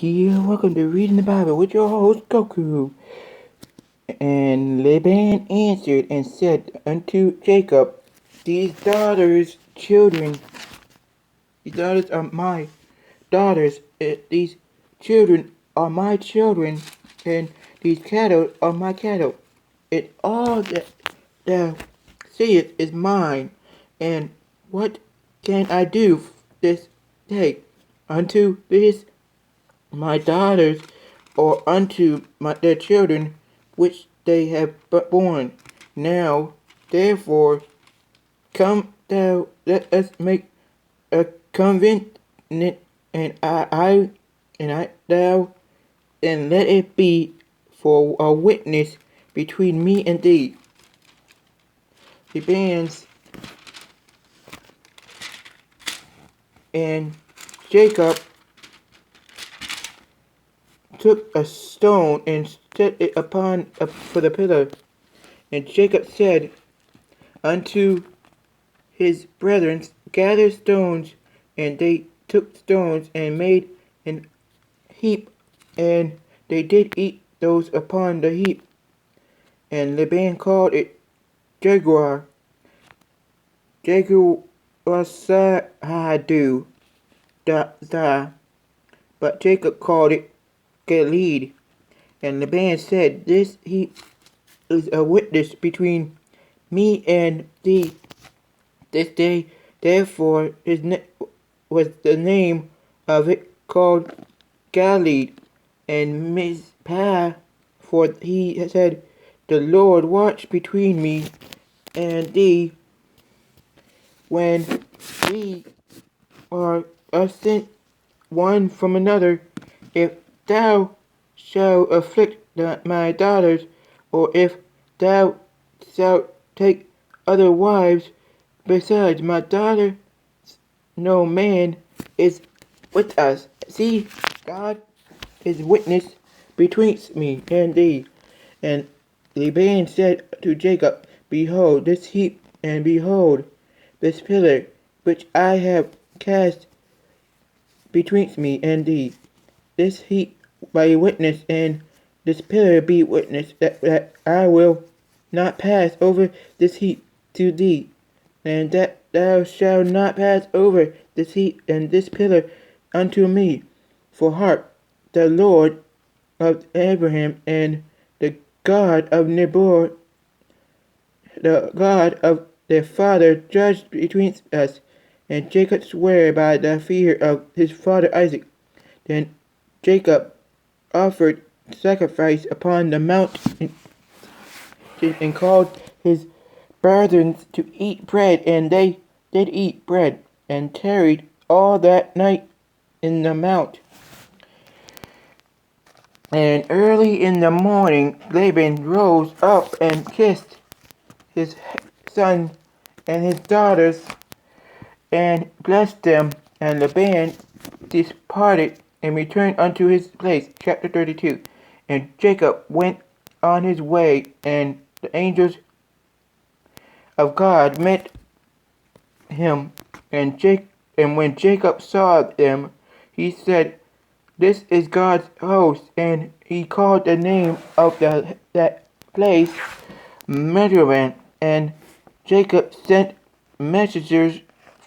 Yeah, welcome to Reading the Bible with your host Goku. And Laban answered and said unto Jacob, These daughters are my daughters, these children are my children, and these cattle are my cattle, and all that thou seest is mine. And what can I do this day unto this my daughters, or unto their children which they have borne? Now therefore come thou, let us make a covenant, and I thou, and let it be for a witness between me and thee. The bands and Jacob took a stone and set it upon for the pillar. And Jacob said unto his brethren, Gather stones. And they took stones and made an heap, and they did eat those upon the heap. And Laban called it Jaguar, Jaguarsahadu, da, but Jacob called it Gilead. And Laban said, This heap is a witness between me and thee this day. Therefore was the name of it called Gilead. And Mizpah, for he said, The Lord watch between me and thee, when we are absent one from another. If thou shalt afflict my daughters, or if thou shalt take other wives besides my daughter, no man is with us. See, God is witness betwixt me and thee. And Laban said to Jacob, Behold this heap, and behold this pillar, which I have cast betwixt me and thee. This heap be witness, and this pillar be witness, that I will not pass over this heap to thee, and that thou shalt not pass over this heap and this pillar unto me. For hark, the Lord of Abraham and the God of Nabor, the God of their father, judged between us. And Jacob sware by the fear of his father Isaac. Then Jacob offered sacrifice upon the mount, and called his brethren to eat bread, and they did eat bread, and tarried all that night in the mount. And early in the morning Laban rose up and kissed his son and his daughters, and blessed them. And Laban departed and returned unto his place. Chapter 32. And Jacob went on his way, and the angels of God met him. And when Jacob saw them, he said, This is God's host. And he called the name of that place Meduran. And Jacob sent messengers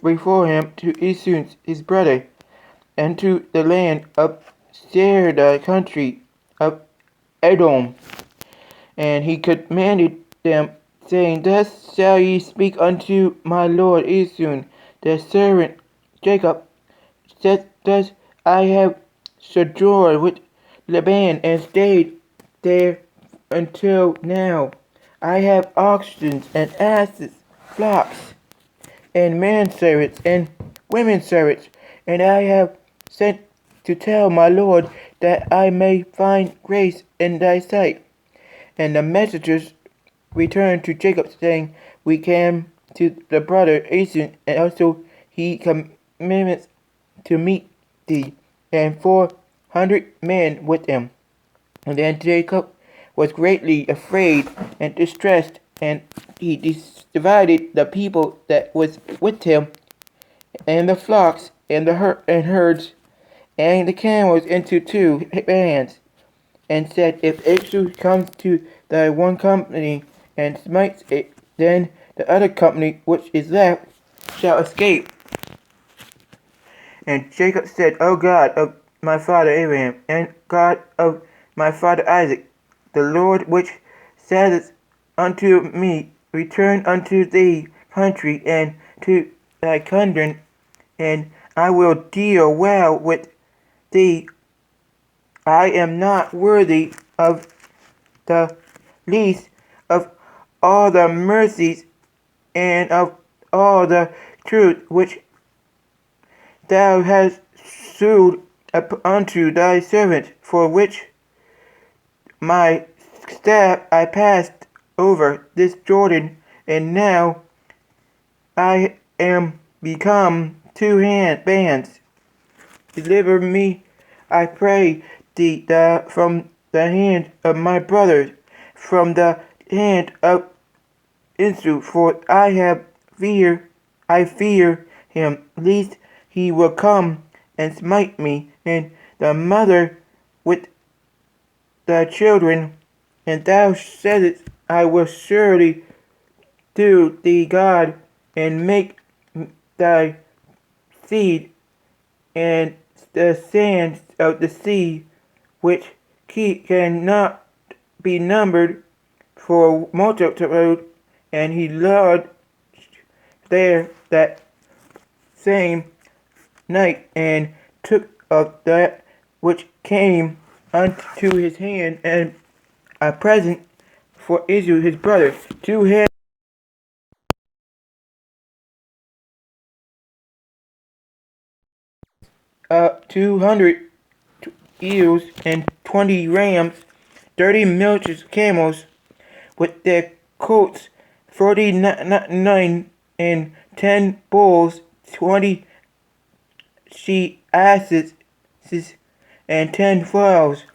before him to Esau his brother, and to the land of Seir, the country of Edom. And he commanded them, saying, Thus shall ye speak unto my lord Esau, the servant Jacob. Thus I have sojourned with Laban, and stayed there until now. I have oxen and asses, flocks, and manservants and women servants, and I have sent to tell my lord, that I may find grace in thy sight. And the messengers returned to Jacob, saying, We came to the brother Esau, and also he commanded to meet thee, and 400 men with him. And then Jacob was greatly afraid and distressed, and he divided the people that was with him, and the flocks and herds, and the camels into two bands, and said, If Esau comes to thy one company and smites it, then the other company which is left shall escape. And Jacob said, O God of my father Abraham, and God of my father Isaac, the Lord which saidst unto me, Return unto thy country and to thy kindred, and I will deal well with thee. I am not worthy of the least of all the mercies and of all the truth which thou hast shewed unto thy servant, for which my staff I passed over this Jordan, and now I am become two bands. Deliver me, I pray thee, from the hand of my brothers, from the hand of Esau, for I fear him, lest he will come and smite me, and the mother with the children. And thou saidst, I will surely do thee God, and make thy seed and the sands of the sea, which cannot be numbered, for multitude. And he lodged there that same night, and took of that which came unto his hand, and a present for Esau his brother, 200 ewes and 20 rams, 30 milch camels with their coats, 49, and 10 bulls, 20 she asses, and 10 fowls.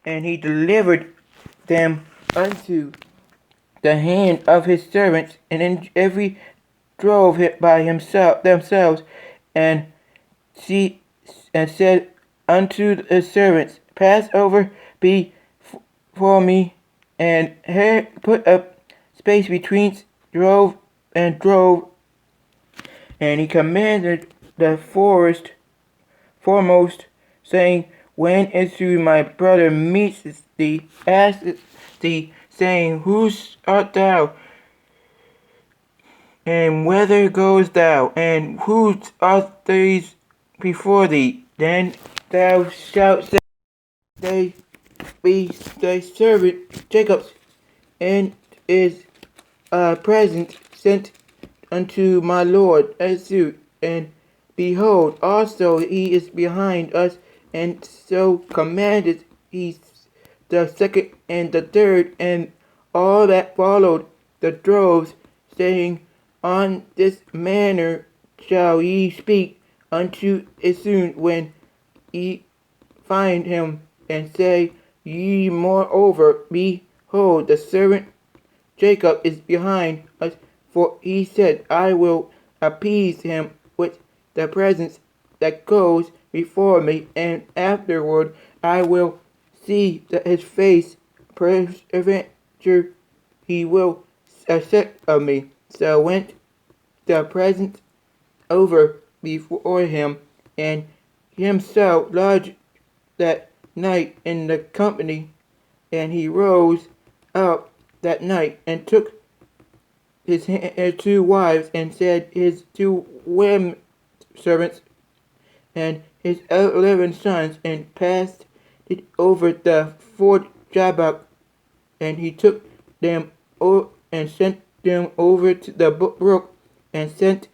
And he delivered them unto the hand of his servants, and in every drove it by themselves, and said unto the servants, Pass over before me, and here put a space between drove and drove. And he commanded the foremost, saying, When Esau my brother meets thee, ask thee, saying, Whose art thou? And whither goest thou? And whose art these before thee? Then thou shalt say, They be thy servant Jacob's, and is a present sent unto my lord Esau, and behold, also he is behind us, and so commanded he the second and the third, and all that followed the droves, saying, On this manner shall ye speak unto Esau when ye find him, and say ye moreover, Behold, the servant Jacob is behind us, for he said, I will appease him with the presence that goes before me, and afterward I will see that his face, peradventure he will accept of me. So went the presence over before him, and himself lodged that night in the company, and he rose up that night, and took his 2 wives, and said his 2 women servants, and his 11 sons, and passed it over the ford Jabbok, and he took them and sent them over to the brook, and sent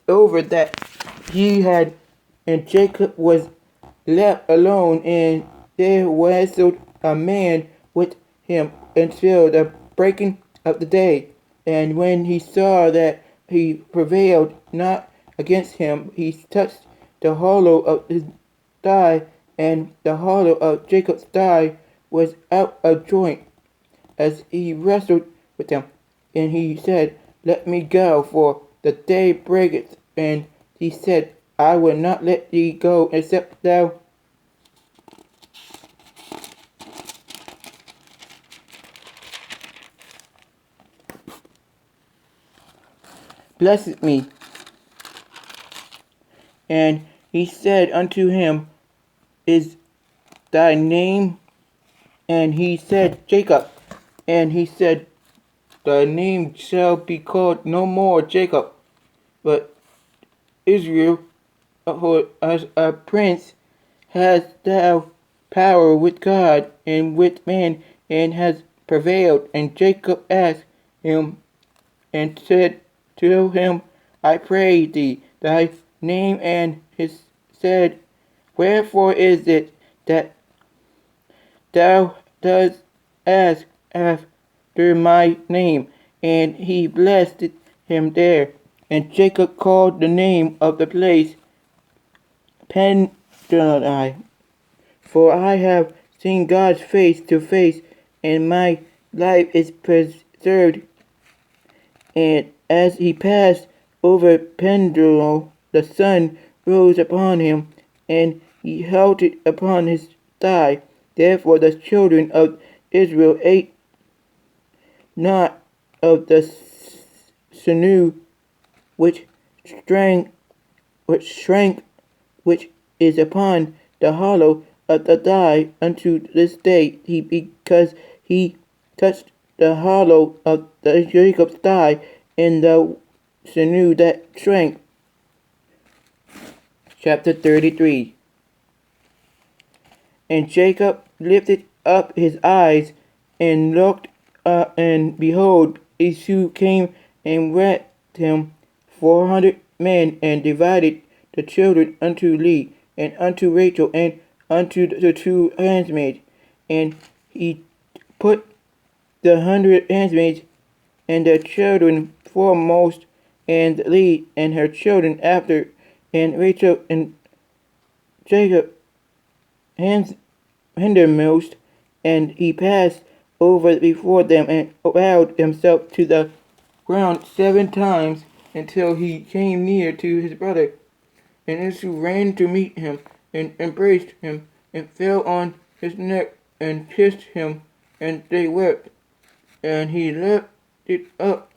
over that he had, and Jacob was left alone, and there wrestled a man with him until the breaking of the day. And when he saw that he prevailed not against him, he touched the hollow of his thigh, and the hollow of Jacob's thigh was out of joint as he wrestled with him. And he said, Let me go, for the day breaketh. And he said, I will not let thee go, except thou blessest me. And he said unto him, Is thy name? And he said, Jacob. And he said, Thy name shall be called no more Jacob, but Israel, for as a prince hast thou power with God and with man, and hast prevailed. And Jacob asked him and said to him, I pray thee, thy name. And he said, Wherefore is it that thou dost ask after my name? And he blessed him there. And Jacob called the name of the place Peninnah, for I have seen God's face to face, and my life is preserved. And as he passed over Peninnah, the sun rose upon him, and he held it upon his thigh. Therefore the children of Israel ate not of the sinew which shrank, which is upon the hollow of the thigh unto this day, because he touched the hollow of the Jacob's thigh, and the sinew that shrank. Chapter 33. And Jacob lifted up his eyes and looked, and behold, Esau came and with him 400 men, and divided the children unto Leah, and unto Rachel, and unto the 2 handmaids. And he put the 100 handmaids and their children foremost, and Leah and her children after, and Rachel and Jacob hindermost. And he passed over before them, and bowed himself to the ground 7 times, until he came near to his brother. And Esau ran to meet him, and embraced him, and fell on his neck, and kissed him, and they wept. And he lifted up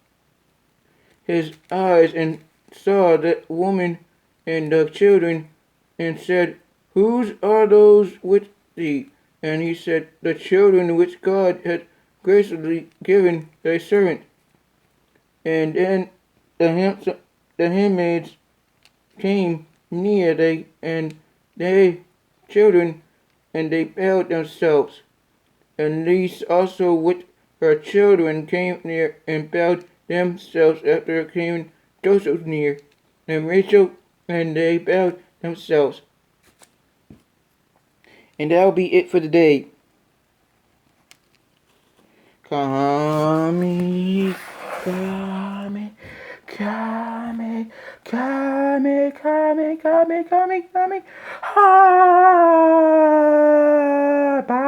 his eyes, and saw that woman and the children, and said, Whose are those with thee? And he said, The children which God hath graciously given thy servant. And then the handmaids came near, they and their children, and they bowed themselves. And these also with her children came near, and bowed themselves. After came Joseph near, and Rachel, and they bowed themselves. And that'll be it for today. Kami, Kami, Kami, Kami, Kami, Kami, Kami, Kami. Ah, bye.